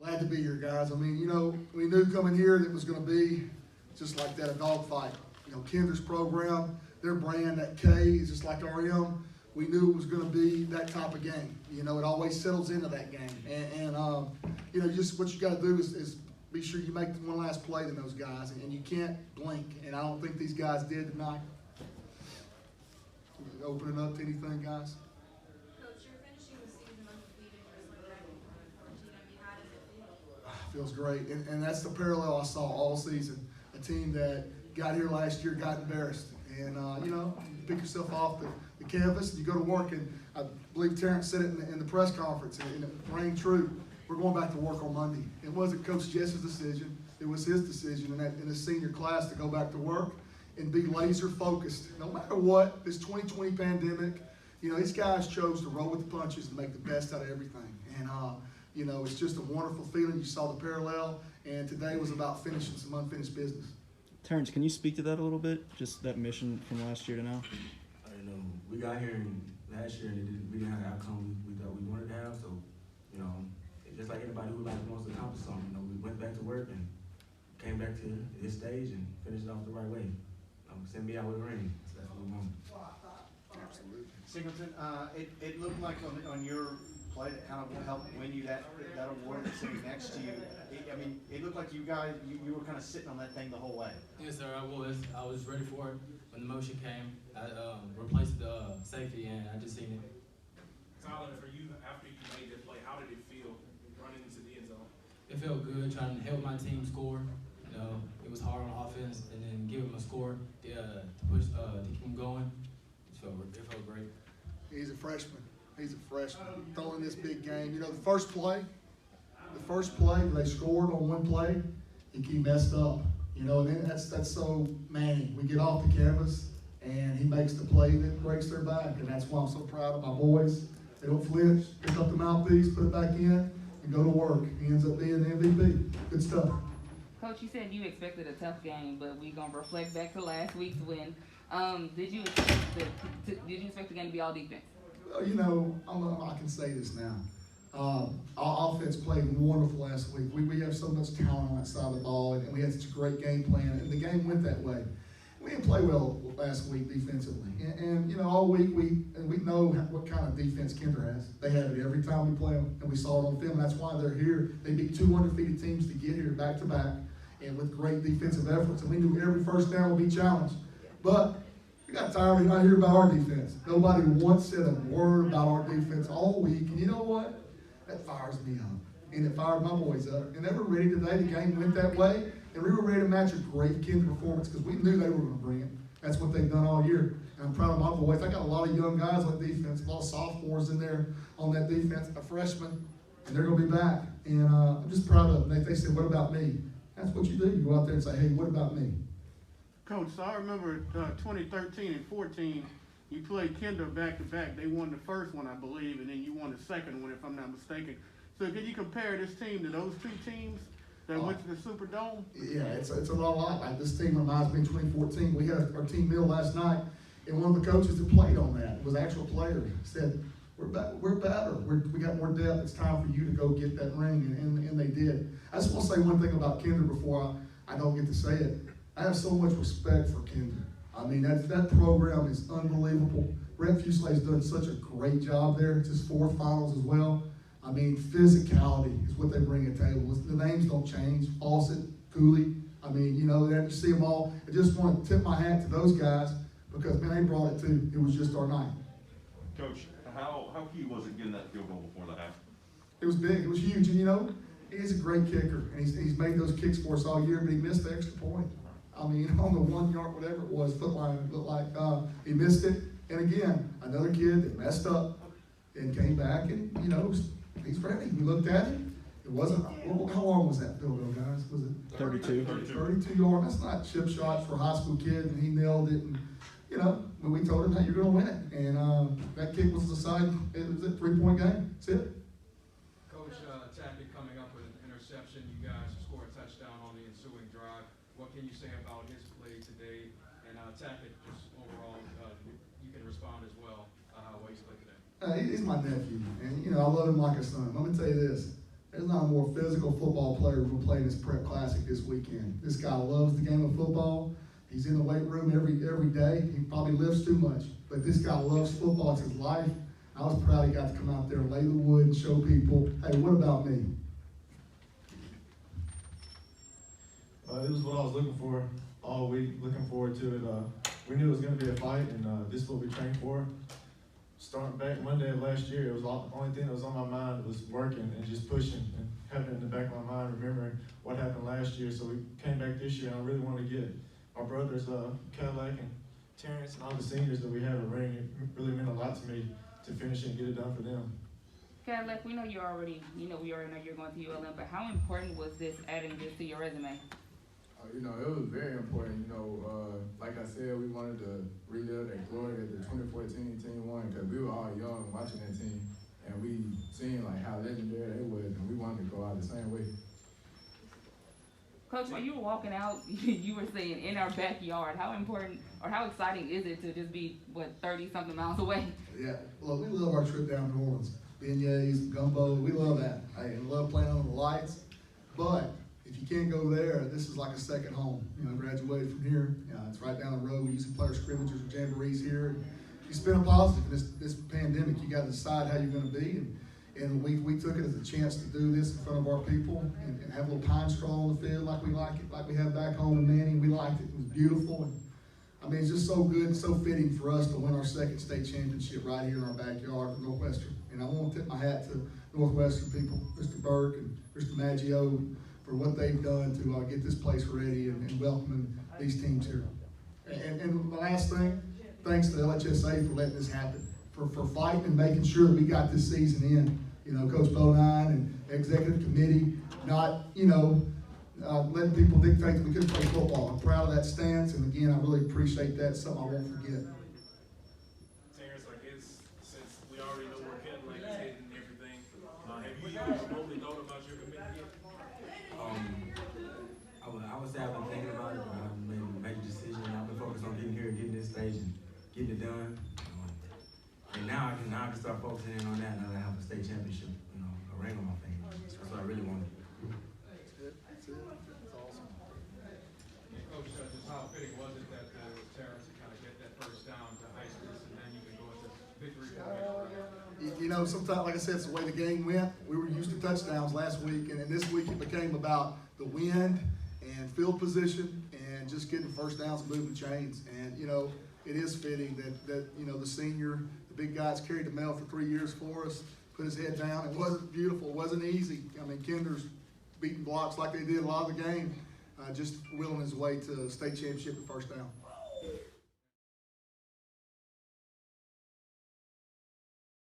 Glad to be here, guys. I mean, we knew coming here that it was going to be just like that, a dogfight. Kinder's program, their brand, that K is just like RM. We knew it was going to be that type of game. It always settles into that game. And just what you got to do is be sure you make one last play than those guys, and you can't blink. And I don't think these guys did tonight. Open it up to anything, guys. Coach, you're finishing the season undefeated just like that in 2014. I mean, how does it feel? Feels great, and that's the parallel I saw all season. A team that got here last year got embarrassed, and you pick yourself off the canvas and you go to work. And I believe Terrance said it in the press conference, and it rang true. We're going back to work on Monday. It wasn't Coach Jess's decision; it was his decision in his senior class to go back to work and be laser focused. No matter what, this 2020 pandemic, these guys chose to roll with the punches and make the best out of everything. And it's just a wonderful feeling. You saw the parallel, and today was about finishing some unfinished business. Terrance, can you speak to that a little bit? Just that mission from last year to now? We got here last year and we didn't have the outcome we thought we wanted to have. So, just like anybody who wants to accomplish something, we went back to work and came back to this stage and finished it off the right way. Send me out with a ring. So that's what we want. Absolutely. Singleton, it looked like on your play that kind of helped win you that award that's sitting next to you. It looked like you guys, you were kind of sitting on that thing the whole way. Yes, sir, I was. I was ready for it. When the motion came, I replaced the safety, and I just seen it. Tylen, for you, after you made that play, how did it feel running into the end zone? It felt good trying to help my team score. It was hard on offense, and then give them a score to push, to keep them going. It felt great. He's a freshman. Throwing this big game. The first play they scored on one play, he messed up. And then that's so Manning. We get off the canvas, and he makes the play that breaks their back, and that's why I'm so proud of my boys. They don't flinch, pick up the mouthpiece, put it back in, and go to work. He ends up being the MVP. Good stuff. Coach, you said you expected a tough game, but we're gonna reflect back to last week's win. Did you expect the game to be all defense? I can say this now. Our offense played wonderful last week. We have so much talent on that side of the ball, and we had such a great game plan, and the game went that way. We didn't play well last week defensively, and all week we know what kind of defense Kinder has. They have it every time we play them, and we saw it on film. That's why they're here. They beat two undefeated teams to get here back to back, and with great defensive efforts. And we knew every first down would be challenged, but we got tired of not hearing about our defense. Nobody once said a word about our defense all week, and you know what? That fires me up, and it fired my boys up. And they were ready today. The game went that way, and we were ready to match a great Kinder performance because we knew they were going to bring it. That's what they've done all year. And I'm proud of my boys. I got a lot of young guys on defense, a lot of sophomores in there on that defense, a freshman, and they're going to be back. And I'm just proud of them. They said, "What about me?" That's what you do. You go out there and say, "Hey, what about me?" Coach, so I remember 2013 and 14, you played Kinder back-to-back. They won the first one, I believe, and then you won the second one, if I'm not mistaken. So can you compare this team to those two teams that went to the Superdome? Yeah, it's a lot. Like this team reminds me of 2014. We had our team meal last night, and one of the coaches that played on that was an actual player. Said, we're better. We got more depth. It's time for you to go get that ring, and they did. I just want to say one thing about Kinder before I don't get to say it. I have so much respect for Kinder. I mean, that program is unbelievable. Brent Fusel's done such a great job there. It's his fourth finals as well. I mean, physicality is what they bring to the table. The names don't change. Fawcett, Cooley. I mean, you see them all. I just want to tip my hat to those guys because, man, they brought it too. It was just our night. Coach, how key was it getting that field goal before the half? It was big. It was huge. And, he's a great kicker. And he's made those kicks for us all year, but he missed the extra point. I mean, on the 1 yard, whatever it was, foot line, it looked like he missed it. And again, another kid that messed up and came back, and he's ready. We looked at it. It wasn't. How long was that field goal, guys? Was it 32. 32 yards. That's not chip shots for a high school kid, and he nailed it. And when we told him that you're going to win it, and that kick was decided. It was a 3-point game. That's it. Coach, Tackett coming up with an interception. You guys scored a touchdown on the ensuing drive. What can you say about his play today? And Tackett, just overall, you can respond as well how he's played today. He's my nephew, and I love him like a son. Let me tell you this: There's not a more physical football player who will play in this prep classic this weekend. This guy loves the game of football. He's in the weight room every day. He probably lifts too much, but this guy loves football. It's his life. I was proud he got to come out there and lay the wood and show people, hey, what about me? It was what I was looking for all week, looking forward to it. We knew it was going to be a fight, and this is what we trained for. Starting back Monday of last year, it was the only thing that was on my mind was working and just pushing and having it in the back of my mind, remembering what happened last year. So we came back this year, and I really wanted to get our brothers, Cadillac and Terrance, and all the seniors that we have a ring. It really meant a lot to me to finish it and get it done for them. Cadillac, we know we already know you're going to ULM, but how important was this, adding this to your resume? It was very important. Like I said, we wanted to relive that glory that the 2014 team won because we were all young watching that team, and we seen like how legendary they was, and we wanted to go out the same way. Coach, when you were walking out, you were saying in our backyard. How important or how exciting is it to just be 30-something miles away? Yeah, well, we love our trip down to New Orleans. Beignets, gumbo, we love that. I love playing under the lights, but if you can't go there, this is like a second home. Graduated from here. It's right down the road. We used to play our scrimmages or jamborees here. It's been a positive. This pandemic, you got to decide how you're going to be. And we took it as a chance to do this in front of our people and have a little pine straw on the field like we like it, like we have back home in Manning. We liked it. It was beautiful. And, it's just so good, so fitting for us to win our second state championship right here in our backyard for Northwestern. And I want to tip my hat to Northwestern people, Mr. Burke and Mr. Maggio, for what they've done to get this place ready and welcoming these teams here. And the last thing, thanks to LHSA for letting this happen, for fighting and making sure that we got this season in. Coach Bodine and executive committee, not, letting people dictate that we couldn't play football. I'm proud of that stance, and again, I really appreciate that. It's something I won't forget. Terrance, I guess since we already know where Cadillac is heading and everything, have you remotely thought about your commitment yet? I would say I've been thinking about it, but I haven't made a decision. I've been focused on getting here, getting this stage, and getting it done. And now I can start focusing in on that now that I have a state championship, a ring on my finger. That's what I really wanted. That's it. That's awesome. And Coach, just how big was it that Terrance to kind of get that first down to ice this, and then you can go into victory? Sometimes, like I said, it's the way the game went. We were used to touchdowns last week, and then this week it became about the wind and field position and just getting first downs and moving chains. And, it is fitting that the senior, the big guys carried the mail for 3 years for us, put his head down. It wasn't beautiful. It wasn't easy. Kinder's beating blocks like they did a lot of the game, just willing his way to state championship and first down.